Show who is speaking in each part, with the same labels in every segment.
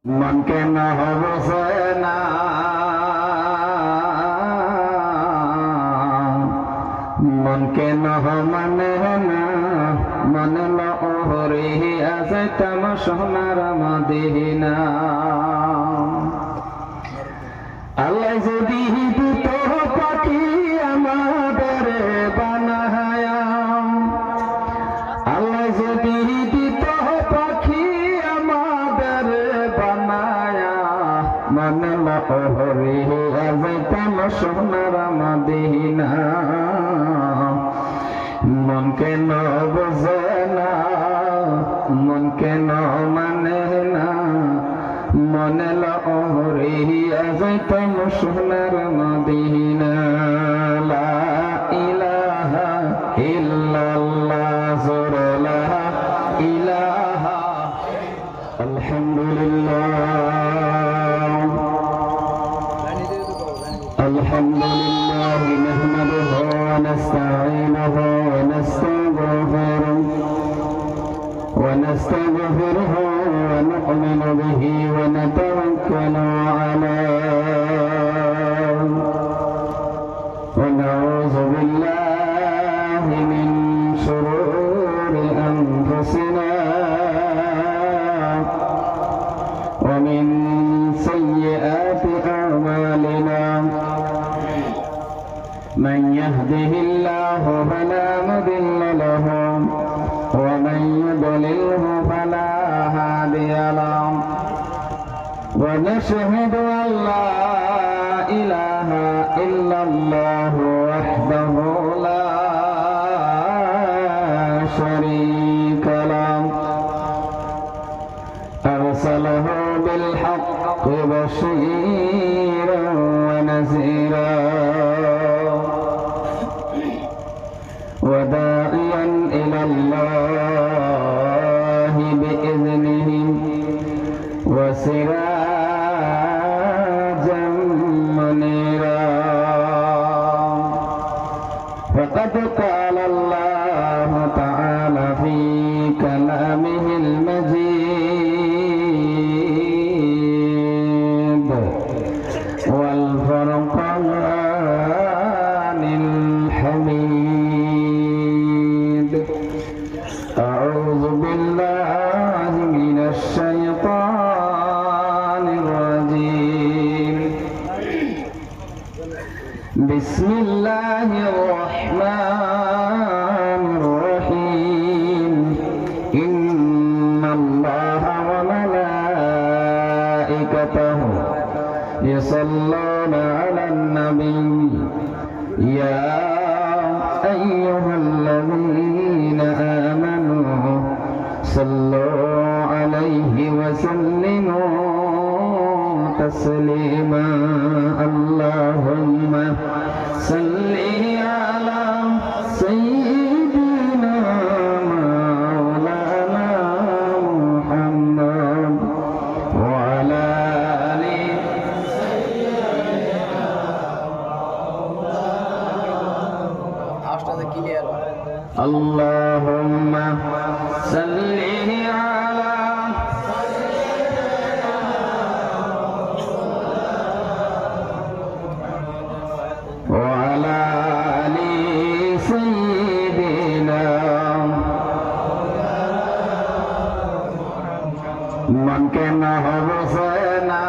Speaker 1: মন কেন হবছে না, মন কেন মানে না, মনে লহরে আছে তম সোনার মদিনা। আল্লাহ যদি দিত পাখি আমাদের বানায়া, আল্লাহ যদি দিত পাখি আমাদের বানায়া, মনে লহরে আছে তম সোনার মদিনা। মন কেন বোঝে না, মন কেন মানে না, মনে লহরে যাইতাম সোনার মদিনা। লা ইলাহা ইল্লাল্লাহ, জোরে লা ইলাহা। আলহামদুলিল্লাহ, আলহামদুলিল্লাহ নাহমাদুহু ওয়া নাস্তাঈনুহু ওয়া নাস্তাগফিরুহু ونستغفره ونؤمن به ونتوكل عليه ونعوذ بالله من شرور أنفسنا ومن سيئات أعمالنا. من يهده الله فلا مضل له ومن يضلله فلا هادي له. ونشهد أن لا إله إلا الله وحده لا شريك له، أرسله بالحق بشيرا ونذيرا وداعيا إلى الله بإذنه وسراجا منيرا. فقد قال الله تعالى في كلامه المجيد والفرقان الحميد. أعوذ بالله من الشيطان الرجيم. بسم الله الرحمن الرحيم. إن الله وملائكته يصلون على النبي يا أيها الذين آمنوا صلوا عليه وسلموا تسليما. اللهم صل على سيدنا مولانا محمد وعلى آله اللهم صل على وعلى آل سيدنا. মন কেন হবছে না,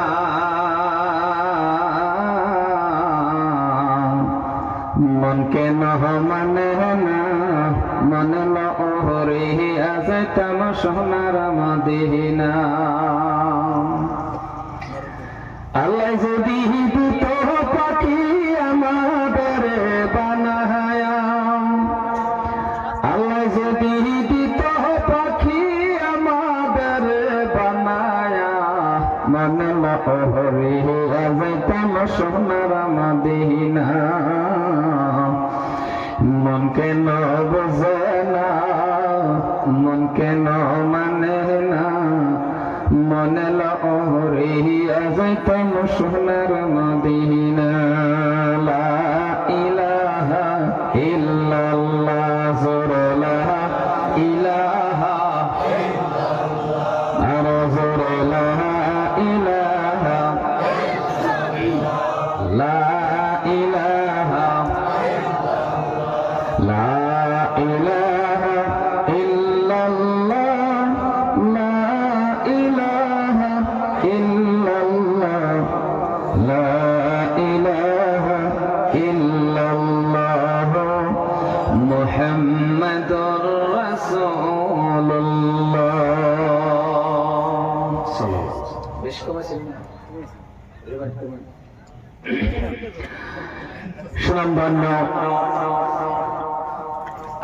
Speaker 1: মন কেন মানে না, মনে লহরে আছে তম সোনার মদিনা। আল্লাহ যদি দিত পাখি আমাদের বানায়া, আল্লাহ যদি দিত পাখি আমাদের বানায়া, মনে লহরে আছে তম সোনার মদিনা। মন কেন বোঝে না, মন কেন মানে না, মনে লহরে যাইতাম সোনার মদিনা। লা ইলাহা ইল্লাল্লাহ, জোরে লা ইলাহা ইল্লাল্লাহ। বেশ কমেছিল না? সুনামধন্য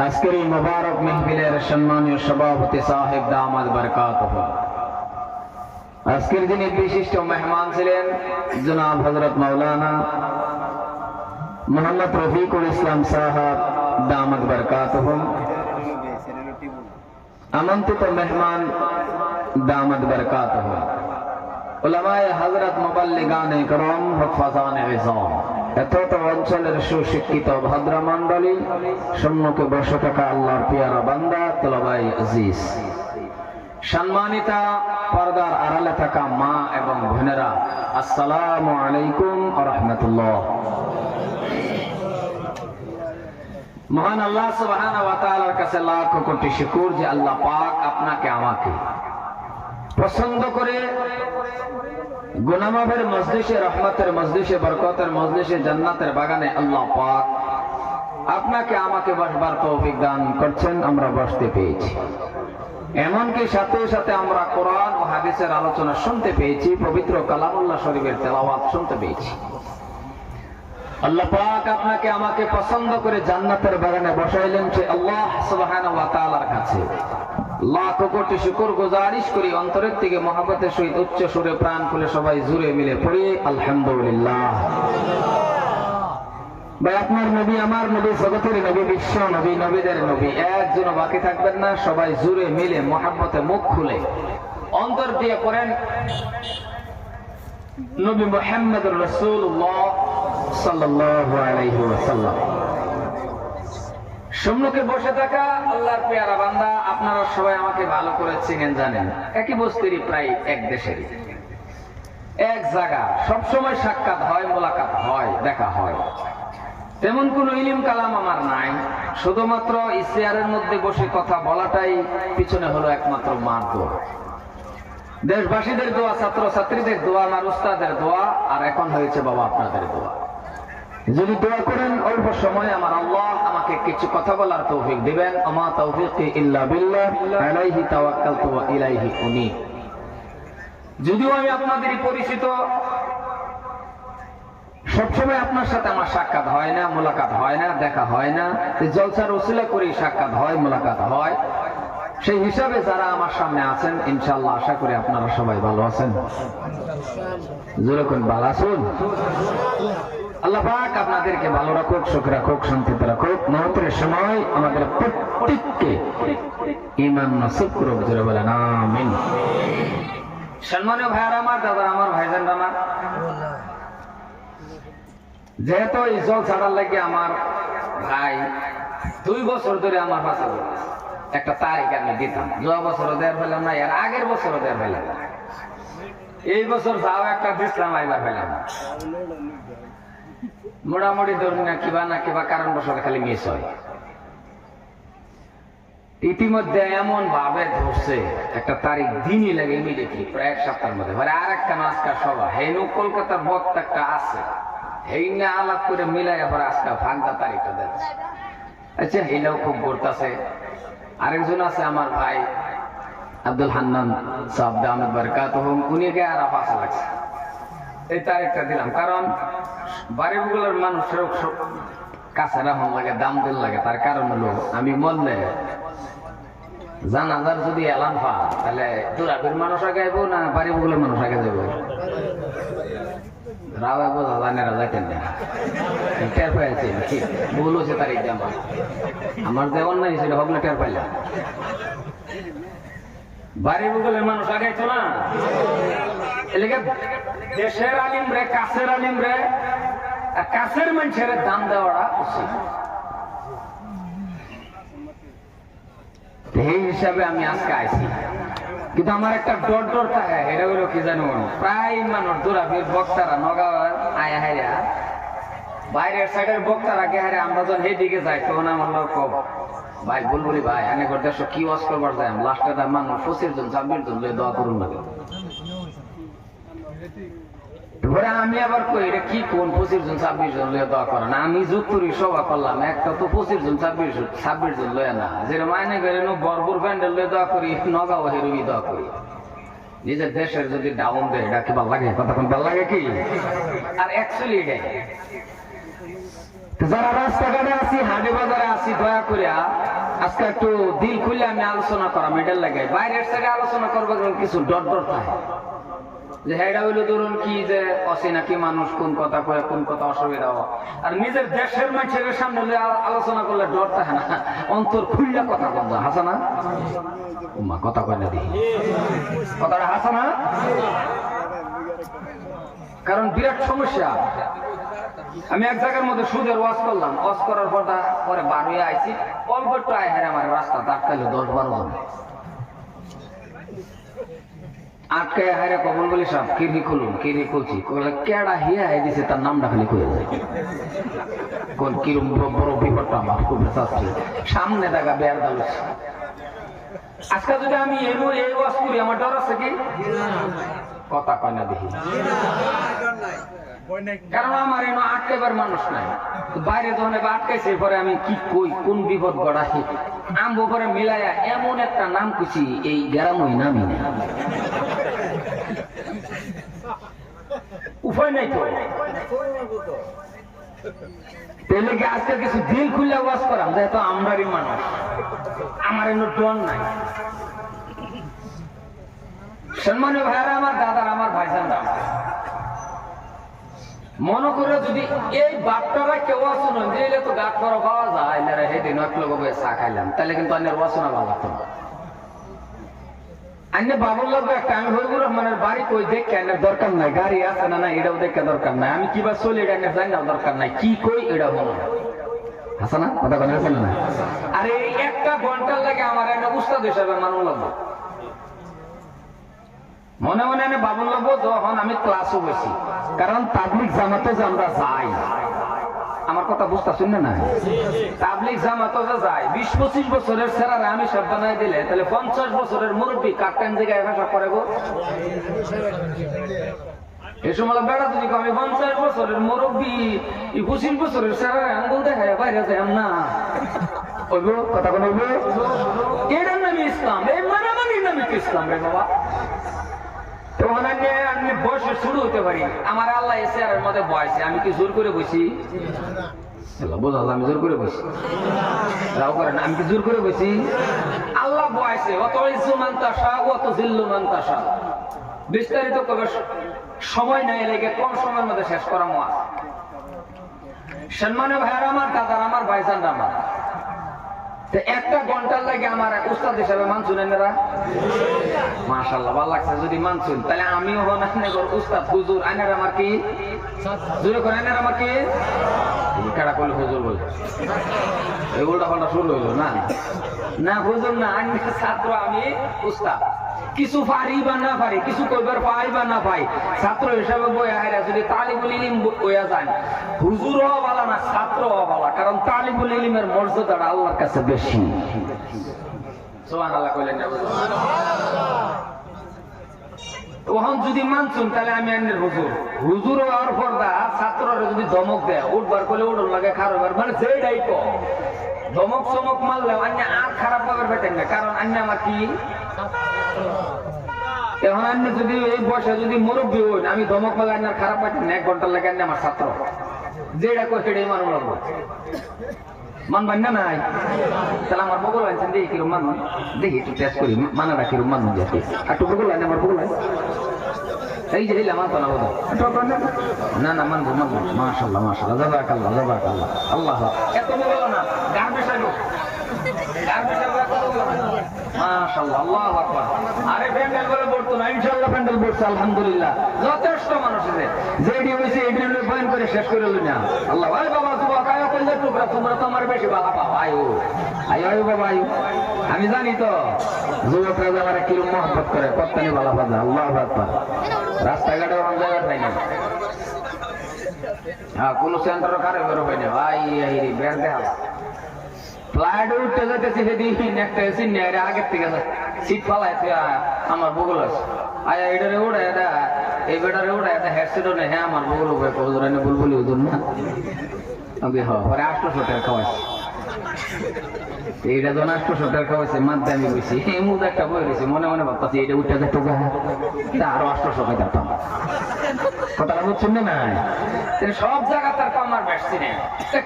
Speaker 1: আজকের এই মোবারক মেহফিলের সম্মানীয় সভাপতি সাহেব দামাত বরকাতুহু, আজকের দিনে বিশিষ্ট মেহমান ছিলেন জনাব হযরত মাওলানা মোহাম্মদ রফিকুল ইসলাম সাহেব দামাত বরকাতুহু, আমন্ত্রিত মেহমান দামাত বরকাতুহু, উলামায়ে হযরত মুবাল্লিগানে کرام হুফাজানে ইজাম, এতত অঞ্চলের সুশিক্ষিত ভদ্রমণ্ডলী, সম্মুখে বসে থাকা আল্লাহর পিয়ারা বান্দা, তোলাবাই আজিজ, সম্মানিতা পর্দার আড়ালে থাকা মা এবং বোনেরা, আসসালামু আলাইকুম ওয়া রাহমাতুল্লাহ। মহান আল্লাহ সুবহানাহু ওয়া তাআলার কাছে লাখ কোটি শুকর যে আল্লাহ পাক আপনাকে আমাকে পছন্দ করে গুনামাফের মজলিসে, রহমতের মজলিসে, বরকতের মজলিসে, জান্নাতের বাগানে আল্লাহ পাক আপনাকে আমাকে বসবার তৌফিক দান করছেন। আমরা বসতে পেয়েছি, এমনকি সাথে সাথে আমরা কোরআন ও হাদিসের আলোচনা শুনতে পেয়েছি, পবিত্র কালামুল্লাহ শরীফের তেলাওয়াত শুনতে পেয়েছি। আল্লাহ পাক আপনাকে আমাকে পছন্দ করে জান্নাতের বাগানে বসাইলেন, সে আল্লাহ সুবহানাহু ওয়া তাআলার কাছে লাখ কোটি শুকর গুজারিশ করি, অন্তরের থেকে মহব্বতের সহিত উচ্চ সুরে প্রাণ খুলে সবাই জুড়ে মিলে পড়ি আলহামদুলিল্লাহ। ভাই, আপনার নবী, আমার নবী, জগতের নবী, বিশ্ব নবী, নবীদের নবী, একজনও বাকি থাকবেন না। সবাই জুড়ে মিলে মহব্বতে মুখ খুলে অন্তর দিয়ে পড়েন নবী মুহাম্মদুর রাসূলুল্লাহ সাল্লাল্লাহু আলাইহি ওয়াসাল্লাম। সম্মুখে বসে থাকা আল্লাহর পেয়ারা বান্দা, আপনারা সবাই আমাকে ভালো করে চিনেন, জানেন। একই বস্তিরই, প্রায় এক দেশেরই, এক জায়গা, সবসময় সাক্ষাৎ হয়, মোলাকাত হয়, দেখা হয়। তেমন কোন ইলম কালাম আমার নাই, শুধুমাত্র ইশতিয়ারের মধ্যে বসে কথা বলাটাই পিছনে হলো একমাত্র মার দোয়া। দেশবাসীদের দোয়া, ছাত্র ছাত্রীদের দোয়া, আমার উস্তাদের দোয়া, আর এখন হয়েছে বাবা আপনাদের দোয়া। যদি দোয়া করেন অল্প সময় আমার আল্লাহ আমাকে কিছু কথা বলার তৌফিক দিবেন। আমা তাওফীকি ইল্লা বিল্লাহ, আলাইহি তাওয়াক্কালতু ওয়া ইলাইহি উনীব। যদিও আমি আপনাদেরই পরিচিত, সবসময় আপনার সাথে আমার সাক্ষাৎ হয় না, মোলাকাত হয় না, দেখা হয় না, জলসার উসিলা করেই সাক্ষাৎ হয়, মোলাকাত হয়। সেই হিসাবে যারা আমার সামনে আছেন, ইনশাআল্লাহ আশা করি আপনারা সবাই ভালো আছেন। যেরকম ভালো আছেন, আল্লাহ পাক আপনাদেরকে ভালো রাখুক, সুখ রাখুক, শান্তিতে রাখুক। মহতের সময় আমাদের প্রত্যেককে ঈমান নসিব করুক, জোরে বলেন আমিন। সম্মানীয় ভাইয়ারা আমার, দাদা আমার, ভাইজানরা আমার, যেহেতু এই জল ছাড়ার লাগে আমার ভাই 2 বছর ধরে আমার পাশে একটা তারিখ আমি দিতাম, যাওয়া বছরও দেওয়ার ফেলাম না, এর আগের বছরও দেওয়ার ফেলাম না, এই বছর যাও একটা দিচ্ছিলাম, আইবার ফেলাম না। মোটামুটি ধরুন না কিবা কারণ বছর খালি মিস হয়। ইতিমধ্যে এমন ভাবে ধরছে একটা তারিখ দিনই লাগে ইমিডিয়েটলি, প্রায় 1 সপ্তাহের মধ্যে। আর একটা মাসকার সভা হেনু কলকাতার বক্তা একটা আছে, এই না আলাপ করে মিলাই আবার আজকে ফাঁকা তারিখটা দিচ্ছে। আচ্ছা, এইটাও খুব ঘুরতেছে। আরেকজন আছে আমার ভাই আব্দুল হান্নান সাহেব দামাত বরকাতুহু, উনিকে আর আশা লাগছে এই তারিখটা দিলাম, কারণ বাড়িগুলোর মানুষের কাছে রাখুন লাগে, দাম দিন লাগে। তার কারণ হলো আমি মরলে জানাজার যদি এলান পা, তাহলে দুরাবির মানুষ আগে আইব না বাড়িগুলোর মানুষ আগে যাবো? রাওয়া বোঝা জানেরা যাইতেন না, টের পাইছি ভুল হচ্ছে তারিখ দিয়ে আমার যে অন্যায় সেটা ভাবলে টের পাইলাম। বাড়ির বুগলের মানুষ আগাইতো না, এলাকা দেশের আলিম রে, কাছের আলিম রে, কাছের মানুষের দাম দেওয়াটা উচিত। এই হিসাবে আমি আজকে আইছি, কিন্তু আমার একটা ডর থাকে। এটা হলো কি জানো, প্রায় মানুষ দুরাবির বক্তারা নগাঁওয়ার আয়া হাইরা বাইরের সাইডের বক্তারা কে হারে, আমরা যখন এইদিকে যাই তখন আমার লোক ভাই বুলবুলি ভাই এনে করতে কি ওয়াজ করবার যায়, লাস্টে তার মানুষ 25 জন 26 জন দোয়া করুন লাগে। আমি আবার কই এটা কি কোন 25 জন 26 জন লয়ে দোয়া করে না? আমি যুক্তরি সভা করলাম, একটা তো 25 জন 26 জন লয়ে না, যেটা মাইনে করে বরপুর প্যান্ডেল লয়ে দোয়া করি, নগাঁও হেরুই দোয়া করি। নিজের দেশের যদি ডাউন দেয় এটা কি ভালো লাগে? কতক্ষণ ভালো লাগে কি? আর অ্যাকচুয়ালি এটাই যারা রাস্তাঘাটে আছি, হাটে বাজারে আছি, দয়া করিয়া আজকে একটু দিল খুলে আমি আলোচনা করা মেডেল লাগে। বাইরের থেকে আলোচনা করবো কিছু ডর থাকে যে হেডা হইলো ধরুন কি যে অচেনা কি মানুষ কোন কথা কয়ে কোন কথা অসুবিধা হয়। আর নিজের দেশের মানুষের সামনে আলোচনা করলে ডর থাকে না, অন্তর খুললে কথা বন্ধ। হাসা না কথা কয় না দেখি কথাটা হাসা না, কারণ বিরাট সমস্যা। আমি এক জায়গার মধ্যে সুদের ওয়াজ করলাম, ওয়াজ করার পরে বার হয়ে আইছি, অল্প একটু আয় হেরে আমার রাস্তা আটকাইলো 10-12 জন। আটকে হাইরে কবল বলি সব কিডনি খুলুন, কিডনি খুলছি কেডা হিয়া হাই দিছে তার নামটা খালি কয়ে যায়। কোন কিরম বড় বিপদটা আমার খুব চাচ্ছি সামনে দেখা বেয়ার দালুস। আজকে যদি আমি এই ওয়াজ করি আমার ডর আছে কি? কথা কয় না দেখি, কারণ আমার এনে আটকেবার মানুষ নাই। বাইরে যখন আটকাইছে পরে আমি কি কই কোন বিপদ গড়াই আম্ব করে মিলাইয়া এমন একটা নাম খুঁজি এই গ্রামই নামি না, উপায় নাই তো। তাহলে কি আজকে কিছু দিল খুললে ওয়াজ করাম যেহেতু আমরারই মানুষ, আমার এনে ডর নাই। সম্মানীয় ভাইরা আমার, দাদার আমার ভাইজানরা, মনে করে যদি এই বাপটারা কেউ আসুন যে তো গাছ করা পাওয়া যায় না সেদিন এক লোক চা খাইলাম, তাহলে কিন্তু অন্যের রচনা ভালো লাগতো না। আন্য বাবুর লাগবে একটা, আমি হরিবুর রহমানের বাড়ি কই দেখে আনার দরকার নাই, গাড়ি আছে না না এটাও দেখে দরকার নাই, আমি কিবা চলি এটা জানি না দরকার নাই, কি কই এটা মনে হয় আছে না কথা কথা আছে না। আর এই একটা ঘন্টার লাগে আমার একটা উস্তাদ হিসাবে মানুষ লাগবে, মনে মনে আমি বাবুল লাগবো যখন আমি ক্লাসও বেশি, কারণ তাবলিগ জামাতে যে আমরা যাই, আমার কথা বুঝতেছেন না? তাবলিগ জামাতে যে যাই 20-25 বছরের ছেলেরা আমি সব বানাই দিলে তাহলে 50 বছরের মুরব্বী কাটটান জায়গায় ভাষা করে গো। এই সময় বেড়া যদি আমি 50 বছরের মুরব্বী 25 বছরের ছেলেরা আঙ্গুল দেখায় বাইরে যায় না ওইগো কথা বলবো, এটার নামই ইসলাম, এই মানামানির নামই তো ইসলাম রে বাবা। আমি বয়সে শুরু হতে পারি, আমার আল্লাহ এসে আর মধ্যে বয়সে আমি কি জোর করে বসি? বোঝা আমি জোর করে বসি, রাও করেন আমি কি জোর করে বসি? আল্লাহ বয়সে অত ইজ্জু মানতাসা অত জিল্লু মানতাসা, বিস্তারিত কবে সময় নাই লেগে কম সময়ের মধ্যে শেষ করা মা। সম্মানীয় ভাইয়ারা আমার, দাদার আমার, ভাইজানরা আমার, একটা ঘন্টার লাগে আমার উস্তাদ হিসাবে মানছুন এনারা? মাশাআল্লাহ ভালো লাগছে যদি মানছুন, তাহলে আমিও হন আপনার উস্তাদ হুজুর। আইনার আমার কি জোরে করে, আইনার আমার কি কারা করলে হুজুর বলে এই উল্টা পাল্টা শুরু হইলো না, না হুজুর না, আমি ছাত্র, আমি উস্তাদ। কিছু পারি বা না পারি, কিছু কইবার পাই বা না পাই, ছাত্র হিসাবে বইয়া হাইরা যদি তালিবুল ইলম বইয়া যায়, হুজুর হওয়া ভালো না ছাত্র হওয়া ভালো, কারণ তালিবুল ইলমের মর্যাদাটা আল্লাহর কাছে বেশি। সুবহানাল্লাহ কইলেন না? ওহন যদি মানছুন তাহলে আমি আইনের হুজুর। হুজুর হওয়ার পর্দা ছাত্ররা যদি ধমক দেয় উঠবার করলে উঠন লাগে, খারাপবার মানে যেটাই কো ধমক চমক মারলে অন্য আর খারাপ পাবার পেতেন না, কারণ অন্য আমার কি এখন অন্য যদি এই বয়সে যদি মুরব্বী হই আমি ধমক মারলে অন্য খারাপ পাইতেন না, 1 ঘন্টার লাগে অন্য আমার ছাত্র যেটা কো সেটাই মানুষ লাগবো, মানবেন না নাই? তাহলে আমার বগল আনছেন দেখি কিরম মানুষ, দেখি একটু টেস্ট করি মানাটা কিরম মানুষ যাচ্ছে। আর একটু বগল আনে আমার বগল এই যে দিলে আমার তো না বোধ না না মানবো মানবো। মাশাআল্লাহ মাশাআল্লাহ জাযাকাল্লাহ জাযাকাল্লাহ আল্লাহ। এত বগল না গান বেশাইলো, গান বেশাইলো মাশাআল্লাহ আল্লাহু আকবার। আরে প্যান্ডেল বলে পড়তো না, ইনশাআল্লাহ প্যান্ডেল পড়ছে আলহামদুলিল্লাহ, যথেষ্ট মানুষ আছে যেটি হয়েছে এটি বয়ান করে শেষ করে লই না। আল্লাহ ভাই বাবা যুবক আয়ো করলে টুকরা তোমরা তো আমার বেশি ভালো পাও, আয়ো আয়ো আয়ো বাবা আয়ো। আমি জানি তো যুবকরা যে আমার কিরম মহব্বত করে, কত্তানি ভালো পাবে। আল্লাহু আকবার। রাস্তাঘাটে অন্য জায়গায় পাই না, হ্যাঁ কোন সেন্টারও কারে বেরো হয় না ভাই, এই বের দেখা ফ্লাইটে উঠতে যেতেছি সেদিন একটা এসি নেয় আগের থেকে সিট ফালাই আমার বগল আছে আয়া এটারে উড়ে এটা এই বেটারে উড়ে এটা হেডসেটও নেই, হ্যাঁ আমার বগল উপরে হুজুর এনে বুলবুলি হুজুর না ওকে হ পরে 800 টাকা খাওয়াইছি। এইটা যখন 800 টাকা হয়েছে মাধ্যমে আমি বলছি এই মুদ একটা বই রয়েছে মনে মনে ভাবছি এটা উঠে যেত আরো 800 টাকা দিতাম। কথাটা বুঝছেন না? নাই সব জায়গা তার আমার ব্যস্ত নেই।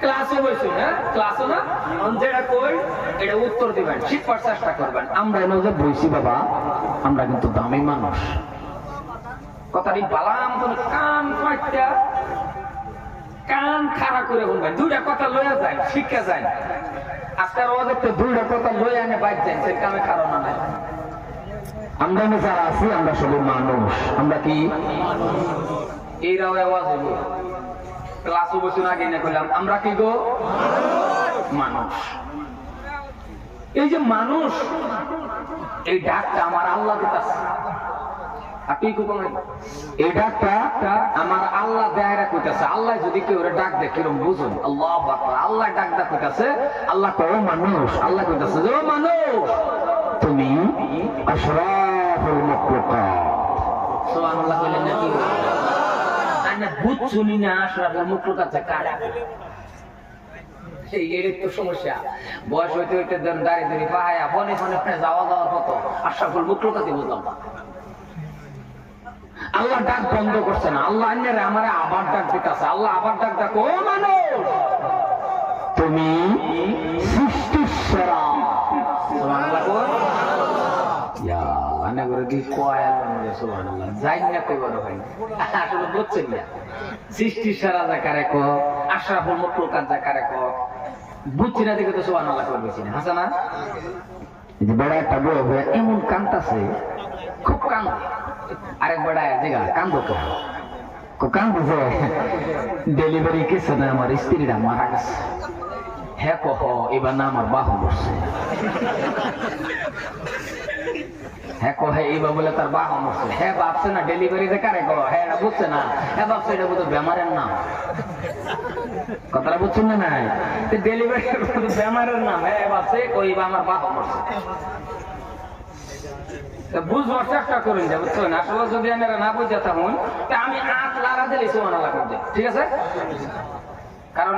Speaker 1: ক্লাসও বলছি না, ক্লাসও না, যেটা কই এটা উত্তর দিবেন, শিখবার চেষ্টা করবেন। আমরা এনে যে বলছি বাবা আমরা কিন্তু দামি মানুষ। কথাটি বালাম কোন কান ফাইটা কান খাড়া করে শুনবেন। দুইটা কথা লইয়া যায় শিক্ষা যায়। আজকের ওদের তো দুইটা কথা লইয়া এনে বাইর যায় সে কামে কারণ নাই। আমরা যারা আছি আমরা সবাই মানুষ। আমরা কি এইরাও আওয়াজ হইব ক্লাসও বসুন আগে না করলাম আমরা কি গো মানুষ। এই যে মানুষ এই ডাকটা আমার আল্লাহ দিতেছে। আপনি এই ডাকটা আমার আল্লাহ দেয়রা কইতাছে। আল্লাহ যদি কেউ ডাক দেয় কিরম বুঝুন আল্লাহু আকবার। আল্লাহ ডাক দা কইতাছে আল্লাহ কও মানুষ। আল্লাহ কইতাছে যে মানুষ তুমি আশরাফুল মাখলুকাত। সুবহানাল্লাহ বলেন নাকি? আনা বুঝছুনি না আশরাফুল মাখলুকাত কারা? এই এর তো সমস্যা। বয়স হইতে হইতে দাঁড়িয়ে দাঁড়িয়ে পাহায়া বনে বনে যাওয়া যাওয়ার মতো আশরাফুল মাখলুকাতই বুঝলাম না। আল্লাহ ডাক বন্ধ করছে না। আল্লাহ আমার আবার ডাক দিতেছে। আল্লাহ আবার ডাক ডাক ও মানুষ তুমি সৃষ্টির সেরা। সুবহানাল্লাহ কই ইয়া আনা করে কি কয় আল্লাহ সুবহানাল্লাহ যাই না কই বড় ভাই আসলে বুঝছেন না। সৃষ্টির সেরা জাকারে কো আশরাফুল মাখলুকাত জাকারে কো বুঝছি না দেখে তো সুবহানাল্লাহ করবেছি না। হাসা না এই যে বড় একটা বড় এমন কান্তাছে খুব কান্দে। আরেক বড় জায়গা কান্দো কান্দছে ডেলিভারি কেসে না আমার স্ত্রীরা মারা গেছে। হ্যাঁ কহ এবার না আমার বাহু মরছে। হ্যাঁ কহ এইবার বলে তার বাহু মরছে। হ্যাঁ ভাবছে না ডেলিভারি যে কারে কহ হ্যাঁ বুঝছে না। হ্যাঁ ভাবছে এটা বোধ বেমারের নাম। কথাটা বুঝছেন না? নাই ডেলিভারি বেমারের নাম। হ্যাঁ ভাবছে ওই আমার বাহু মরছে। বুঝবার চেষ্টা করুন যে বুঝছেন। আসলে যদি আমি না বুঝতে থাকুন আমি আট লারা দিলে সুবহানাল্লাহ করতে ঠিক আছে। কারণ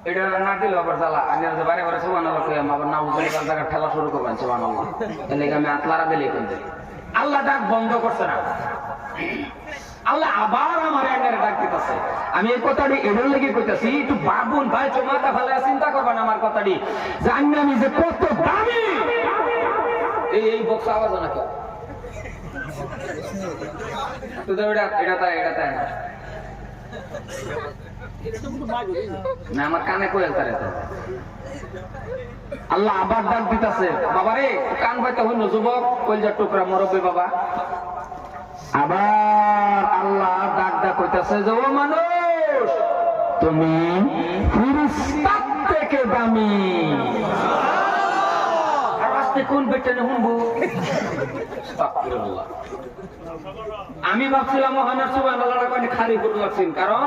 Speaker 1: এটা না দিলে আবার জ্বালা আমি বারে বারে সুবহানাল্লাহ কই আবার না বুঝলে জায়গা ঠেলা শুরু করবেন সুবহানাল্লাহ। তাহলে আমি আট লারা দিলে করতে আল্লাহ ডাক বন্ধ করছে না। আল্লাহ আবার আমার এর ডাক দিতেছে। আমি এই কথাটি এর লেগে কইতাছি একটু বাবুন ভাই চমাতা ফেলে চিন্তা করবেন আমার কথাটি জানি আমি যে কত দামি। এই বক্স আওয়াজ না কেউ তো এটা তাই না আমার কানে কোয়েল তারে তো আল্লাহ আবার ডাক দিতেছে। বাবা রে কান পাইতে হইল যুবক কলজার টুকরা মুরব্বী বাবা। আবার আল্লাহ ডাক কইতাছে যে ও মানুষ তুমি ফেরেশতার থেকে দামি। কোন বেটেনে শুনবো আমি ভাবছিলাম মহানার সুবহানাল্লাহ খালি করে লাগছেন। কারণ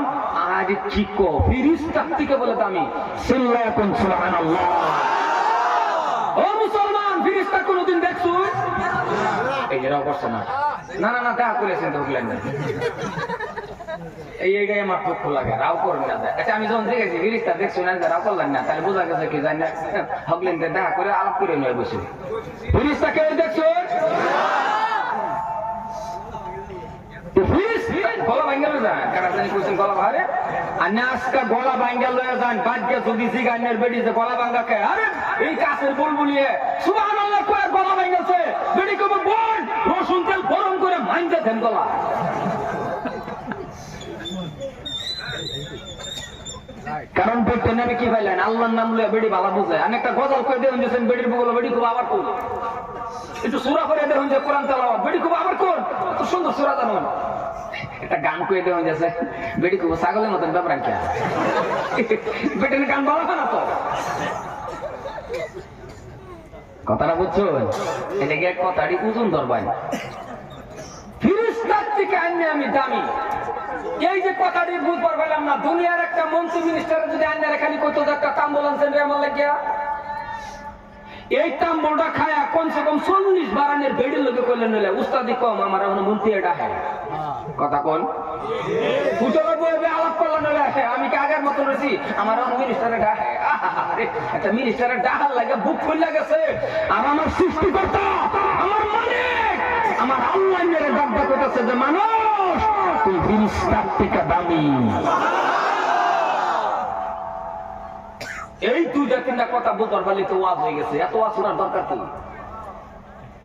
Speaker 1: আরে কি কো ফেরেশতার থেকে বলে দামি। সিল্লা কোন সুবহানাল্লাহ। ও মুসলমান ফেরেশতা কোনদিন দেখছো? এই যে রাও করছে না না না না দেখা করেছেন তো বললেন না এইটাই আমার পক্ষ লাগে রাও করবেন না। আচ্ছা আমি যখন দেখেছি ফেরেশতা দেখছো না রাও করলেন না তাহলে বোঝা গেছে কি জানি না হগলেন দেখা করে আলাপ করে নয় বসে ফেরেশতা কেউ দেখছো? গলা ভাঙ্গা লয়ে যান কারা জানি কইছেন গলা ভারে আন্না আজকে গলা ভাঙ্গা লয়ে যান বাদকে যদি জিগানের বেডি যে গলা ভাঙ্গা কে আরে এই কাছের বুলবুলিয়ে সুবহানাল্লাহ কয় গলা ভাঙ্গাছে বেডি কব বল রসুন তেল গরম করে মাইন্দা দেন গলা। কারণ পেটে নামে কি পাইলেন আল্লাহর নাম লয়ে বেডি ভালো বুঝে। আমি একটা গজল কই দেন যেছেন বেডির বগল বেডি খুব আবার কোন একটু সূরা করে দেন যে কোরআন তেলাওয়াত বেডি খুব আবার কোন এত সুন্দর সূরা জানেন। একটা গান কই দেন যেছে বেডি খুব ছাগলের মতন ব্যাপার কি বেটের গান ভালো না তো। কথাটা বুঝছো? এটা কি এক কথাটি ওজন ধরবাই ফেরেশতার থেকে আমি দামি। এই যে কথাটি বুঝবার পারলাম না। দুনিয়ার একটা মন্ত্রী মিনিস্টার যদি আন্নারে খালি কইতো একটা অ্যাম্বুলেন্স এনে আমার লাগিয়া
Speaker 2: এই তাম্বলটা খায়া কমসে কম 40 বারানের বেড়ের লোকে কইলেন নিলে উস্তাদি কম আমার এখন মন্ত্রী এটা হ্যাঁ কথা কোন ফুটবল বইবে আলাপ করলেন নিলে আমি কি আগের মতো রয়েছি আমার এখন মিনিস্টারের ডাহে একটা মিনিস্টারের ডাহার লাগে বুক খুলে গেছে আর আমার সৃষ্টিকর্তা আমার মালিক আমার আল্লাহ মেরে ডাক্তার করতেছে যে মানুষ তুই ফিরিস্তার থেকে দামি। এই 2-3টা কথা বুঝবার পারলে তো ওয়াজ হয়ে গেছে, এত ওয়াজ শোনার দরকার কি?